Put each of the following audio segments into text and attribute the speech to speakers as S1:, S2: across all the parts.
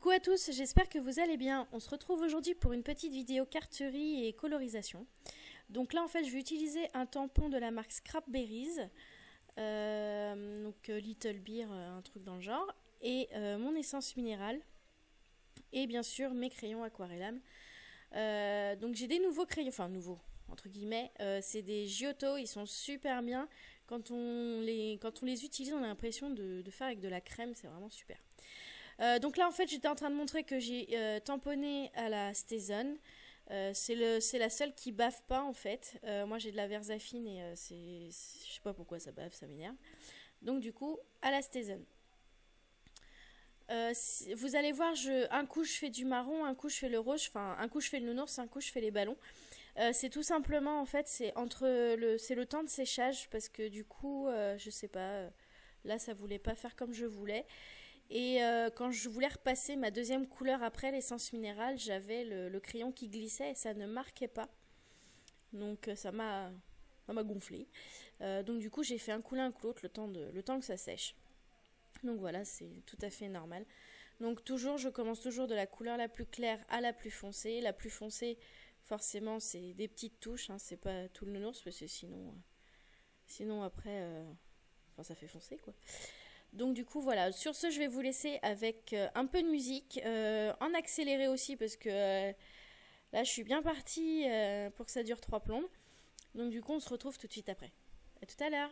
S1: Coucou à tous, j'espère que vous allez bien. On se retrouve aujourd'hui pour une petite vidéo carterie et colorisation. Donc là en fait je vais utiliser un tampon de la marque Scrapberries, Little Beer, un truc dans le genre, et mon essence minérale, et bien sûr mes crayons aquarellame. Donc j'ai des nouveaux crayons, enfin nouveaux entre guillemets, c'est des Giotto, ils sont super bien. Quand on les utilise, on a l'impression de faire avec de la crème, c'est vraiment super. Donc là en fait j'étais en train de montrer que j'ai tamponné à la StazOn. C'est la seule qui baffe pas en fait. Moi j'ai de la Versafine et je sais pas pourquoi ça baffe, ça m'énerve. Donc du coup à la StazOn. Vous allez voir, un coup je fais du marron, un coup je fais le rose, enfin un coup je fais le nounours, un coup je fais les ballons. C'est tout simplement en fait c'est le temps de séchage parce que du coup je sais pas, là ça voulait pas faire comme je voulais. Et quand je voulais repasser ma deuxième couleur après l'essence minérale, j'avais le crayon qui glissait et ça ne marquait pas. Donc ça m'a gonflé. Donc du coup j'ai fait un coup l'un un coup l'autre le temps que ça sèche. Donc voilà, c'est tout à fait normal. Donc je commence toujours de la couleur la plus claire à la plus foncée. La plus foncée, forcément c'est des petites touches, hein, c'est pas tout le nounours parce que sinon après, ça fait foncer quoi. Donc du coup voilà, sur ce je vais vous laisser avec un peu de musique, en accéléré aussi parce que là je suis bien partie pour que ça dure 3 plombes. Donc du coup on se retrouve tout de suite après. À tout à l'heure.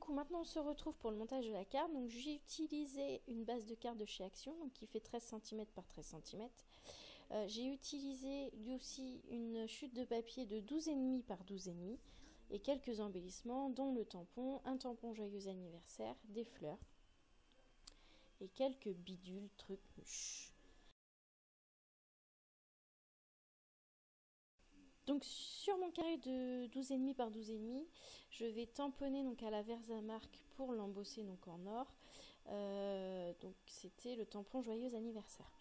S1: coup, maintenant on se retrouve pour le montage de la carte. Donc j'ai utilisé une base de carte de chez Action, donc qui fait 13 cm par 13 cm. J'ai utilisé aussi une chute de papier de 12,5 par 12,5 et quelques embellissements, dont le tampon, un tampon joyeux anniversaire, des fleurs et quelques bidules trucs mûches. Donc sur mon carré de 12,5 par 12,5, je vais tamponner donc à la Versamark pour l'embosser donc en or. Donc c'était le tampon joyeux anniversaire.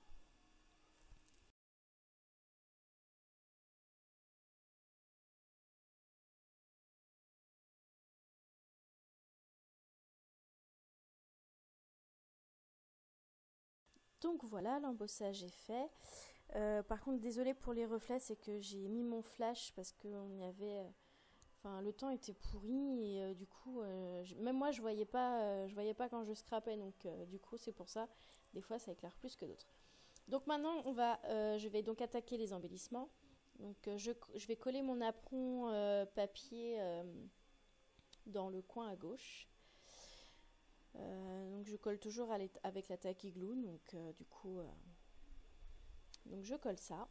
S1: Donc voilà, l'embossage est fait. Par contre, désolée pour les reflets, c'est que j'ai mis mon flash parce que on y avait, enfin, le temps était pourri et du coup, même moi, je voyais pas quand je scrapais, donc du coup, c'est pour ça. Des fois, ça éclaire plus que d'autres. Donc maintenant, je vais donc attaquer les embellissements. Donc je vais coller mon apron papier dans le coin à gauche. Donc je colle toujours avec la tacky glue, donc du coup, donc je colle ça.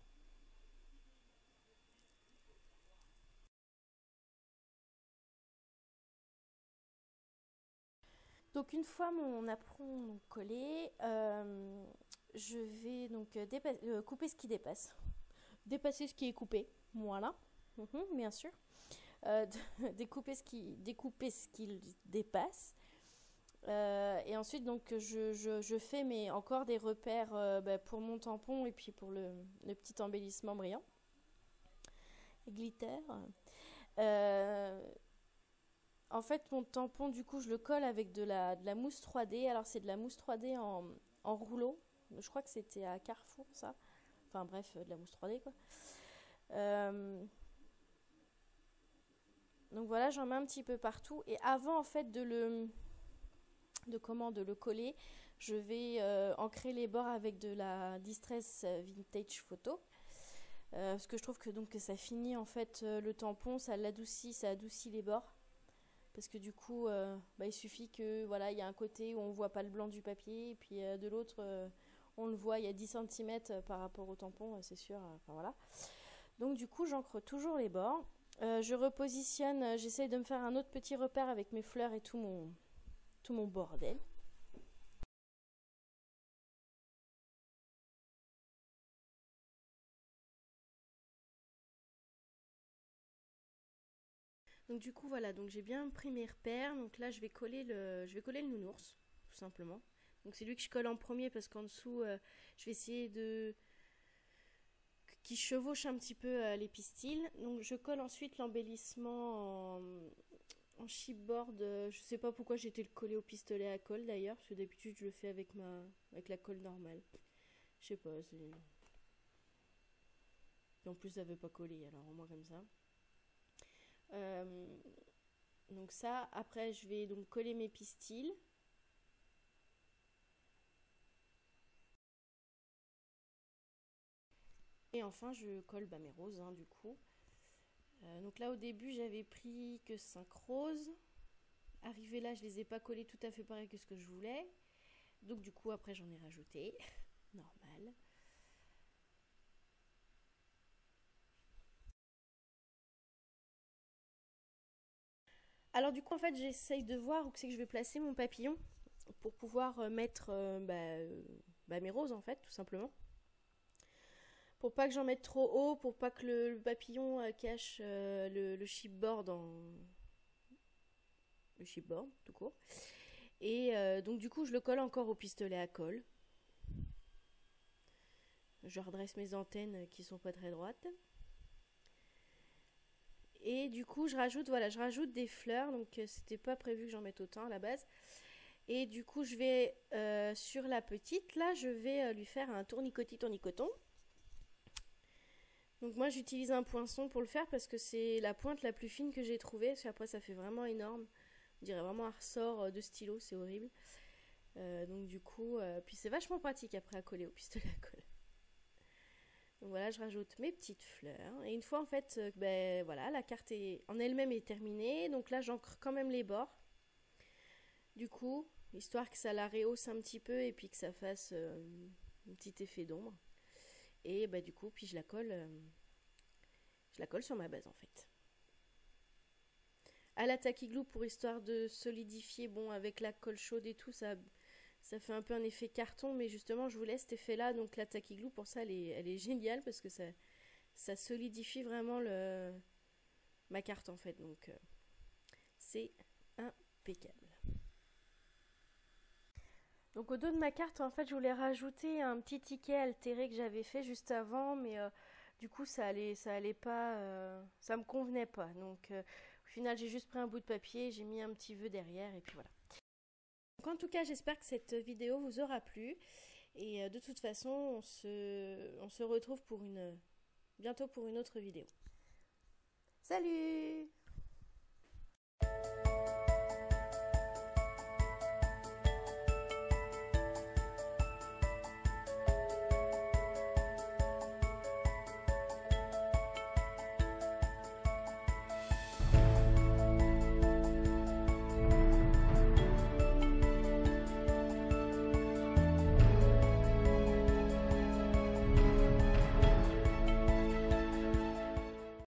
S1: Donc une fois mon apron collé, je vais donc couper ce qui dépasse. Dépasser ce qui est coupé, voilà, bien sûr. Découper découper ce qui dépasse. Et ensuite donc je fais encore des repères pour mon tampon et puis pour le petit embellissement brillant. Glitter. En fait, mon tampon, du coup, je le colle avec de la mousse 3D. Alors, c'est de la mousse 3D en rouleau. Je crois que c'était à Carrefour, ça. Enfin, bref, de la mousse 3D, quoi. Donc voilà, j'en mets un petit peu partout. Et avant, en fait, de le coller, je vais ancrer les bords avec de la Distress Vintage Photo. Parce que je trouve que ça finit, en fait, le tampon, ça adoucit les bords. Parce que du coup, il suffit que voilà, il y a un côté où on voit pas le blanc du papier, et puis de l'autre, on le voit, il y a 10 cm par rapport au tampon, c'est sûr. Enfin voilà. Donc du coup, j'encre toujours les bords. Je repositionne, j'essaye de me faire un autre petit repère avec mes fleurs et tout mon bordel. Donc du coup voilà, donc j'ai bien pris mes repères. Donc là je vais coller le nounours, tout simplement. Donc c'est lui que je colle en premier parce qu'en dessous, je vais essayer de qui chevauche un petit peu les pistils. Donc je colle ensuite l'embellissement en chipboard. Je sais pas pourquoi j'ai été le coller au pistolet à colle d'ailleurs, parce que d'habitude je le fais avec la colle normale. Je sais pas, c'est. Et en plus ça veut pas coller, alors au moins comme ça. Euh, donc ça, après je vais donc coller mes pistils. Et enfin je colle mes roses du coup. Donc là au début j'avais pris que 5 roses. Arrivé là je les ai pas collées tout à fait pareil que ce que je voulais. Donc du coup après j'en ai rajouté. Normal. Alors du coup en fait j'essaye de voir où c'est que je vais placer mon papillon pour pouvoir mettre mes roses en fait tout simplement. Pour pas que j'en mette trop haut, pour pas que le papillon cache le chipboard le chipboard tout court. Et donc du coup je le colle encore au pistolet à colle. Je redresse mes antennes qui sont pas très droites. Et du coup je rajoute des fleurs. Donc c'était pas prévu que j'en mette autant à la base. Et du coup je vais sur la petite là je vais lui faire un tournicoton. Donc moi j'utilise un poinçon pour le faire parce que c'est la pointe la plus fine que j'ai trouvée. Parce qu'après ça fait vraiment énorme. On dirait vraiment un ressort de stylo, c'est horrible. Donc du coup, puis c'est vachement pratique après à coller au pistolet à colle. Donc voilà, je rajoute mes petites fleurs. Et une fois en fait, voilà, la carte en elle-même est terminée. Donc là j'encre quand même les bords. du coup, histoire que ça la rehausse un petit peu et puis que ça fasse un petit effet d'ombre. Et bah du coup, puis je la colle sur ma base en fait. À la tacky glue pour histoire de solidifier, bon avec la colle chaude et tout, ça fait un peu un effet carton, mais justement je voulais cet effet là, donc la tacky glue pour ça elle est géniale parce que ça solidifie vraiment ma carte en fait, donc c'est impeccable. Donc au dos de ma carte, en fait, je voulais rajouter un petit ticket altéré que j'avais fait juste avant, mais du coup, ça allait pas, ça me convenait pas. Donc au final, j'ai juste pris un bout de papier, j'ai mis un petit vœu derrière, et puis voilà. Donc en tout cas, j'espère que cette vidéo vous aura plu. Et de toute façon, on se retrouve bientôt pour une autre vidéo. Salut!